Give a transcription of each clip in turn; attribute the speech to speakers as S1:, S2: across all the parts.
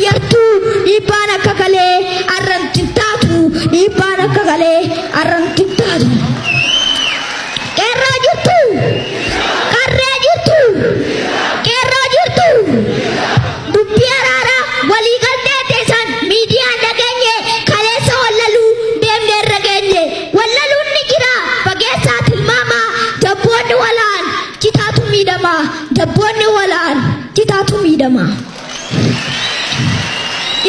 S1: yartu ibana kakale arrantintatu ibana kakale arrantintatu kerajurtu kerajurtu dupiarara wali galte tesan media ndaganye kalesa wallalu demne raganye wallalu nikira bagesa tilmama dabone walan kitatu midama dabone walan kitatu midama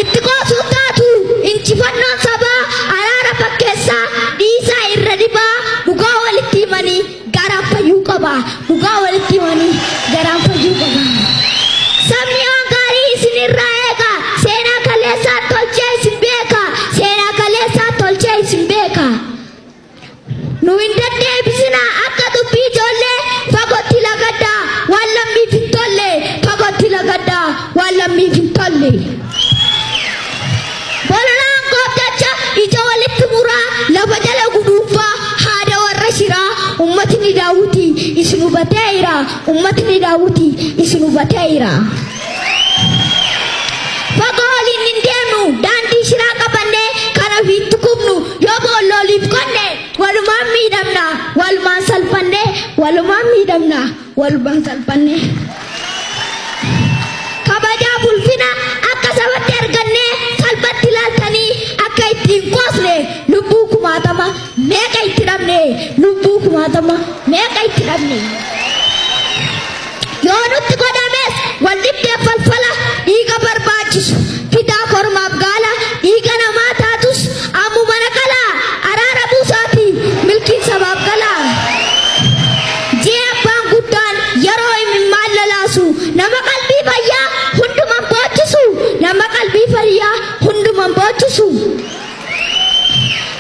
S1: ittiqo sutatu inchifanna saba arara pakkesa disa irradiba duga walitti mani garafa yuqaba duga walitti mani garafa yuqaba samyo gari sinirraega sena kalesa tolche simbeka sena kalesa tolche simbeka nu indadde bisina akadu bijolle fagoti lagadda walla mi fitolle fagoti lagadda walla mi fitolle bolalan qobdacha ijolit mura labajala gudufa hada warashira ummatni dawuti isnu bataira ummatni dawuti isnu bataira fagoli nindenu dandi shira kabande kana vitukubnu yobo lolif konne waluman midamna waluman salpande waluman midamna waluman salpande kabaja bulfina akka sabatti arganne salpatti laltani akka ittiin qosne lubbuu kumaatama meeqa itti dhabne lubbuu kumaatama meeqa itti dhabne yoo nutti godhames wal dhibdee falfala dhiiga barbaachisu fidaa kormaaf gaala dhiiga namaa taatus ammuma naqalaa araara buusaati milkiin sabaaf galaa jee abbaan guddaan yeroo imimmaan lalaasu nama qalbii fayyaa hunduman boochisu nama qalbii fayyaa hunduman boochisu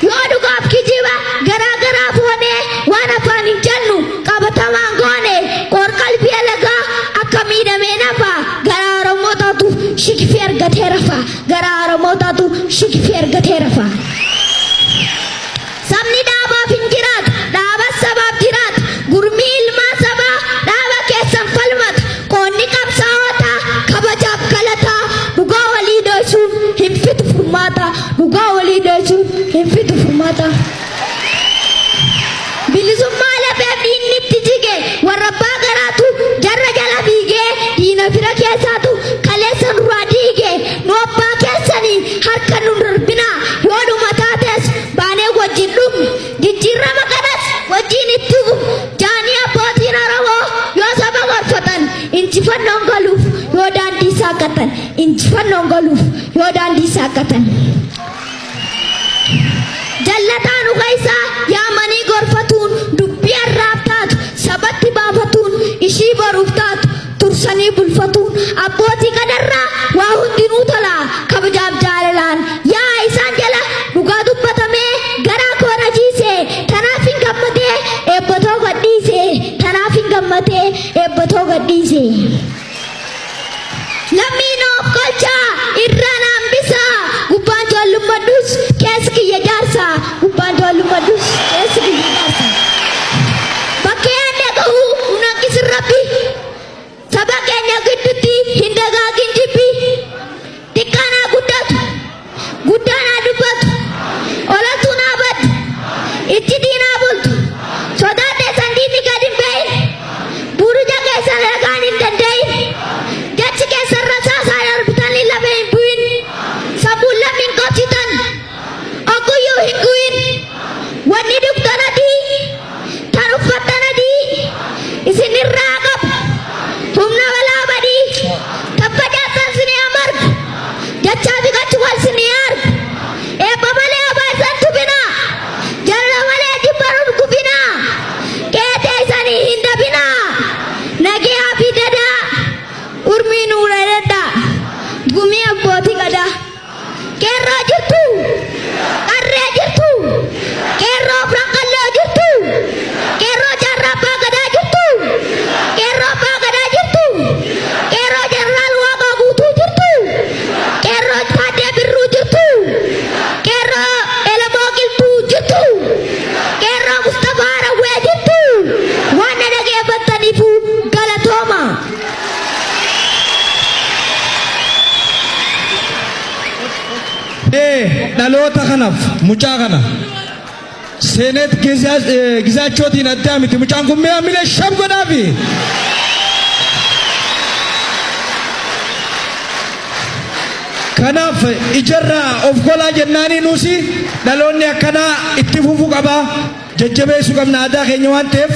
S1: yoo dhugaaf kijiba garaa garaa foonee waan afaan hin jennu qabatamaan goone qoor qalbii alagaa akka miidhamee nafa garaa Oromoo taatu shikifee argatee rafa garaa Oromoo taatu shikifee argatee rafa sabni dhaabaaf hin jiraatu dhaaba sabaaf jiraatu gurmii ilmaa sabaa dhaaba keessan falmata qoonni qabsaa'oota kabajaaf galataa dhugaa walii dhoysuun hin fitu furmaata dhugaa walii dhoysuun hin fitu furmaata bilisummaa lafeef diinni itti jige warra abbaa garaatu jarra jala fiigee diina fira keessaatu kaleessa nurraa diige nu abbaa keessanii harka nu darbina yoo dhuma taates baanee wajjin dhumne jijjiirama kanas wajjin itti fufu jaanii abbootiin Oromoo yoo saba gorfatan injifannoon galuuf yoo daandii saaqatan injifannoon galuuf yoo daandii saaqatan jallataan ugaisaa yaamanii gorfatuun dubbii arraab taatu sabatti baafatuun ishii baruuf taatu tursanii bulfatuun abbootii gadarraa waa hundinuu tolaa kabajaaf jaalalaan yaa isaan jala dhugaa dubbatamee garaa koona jiisee tanaaf hin gammadee eebbatoo gadhiisee tanaaf hin gammadee eebbatoo gadhiisee lammiin of kolchaa irraan hambisaa gubbaan joollummadhus keessi kiyya jaarsaa gubbaan joollummadhus keessi kiyya jaarsaa bakkee yaadne gahuu unankisin rabbi saba keenya giddutti hin dagaagin jibbi xiqqaanaa guddatu guddaanaa dubbatu olatu naa baddu itti diinaa bultu sodaadhee sandiinni gad hin beeyin buruja keessan ragaan hin danda'in jachi keessan rasaasaa darbitanii lafa hin bu'in sabuun lammiin qabsitan oguyyuu
S2: dhaloota kanaaf mucaa kana seenet gizaachotiin addaa miti mucaan kun mee amina shab godhaafi. Kanaaf ijarraa of golaa jennaanii nuusi dhaloonni akkanaa itti fufuu qaba jajjabeessuu qabna aadaa keenya waan ta'eef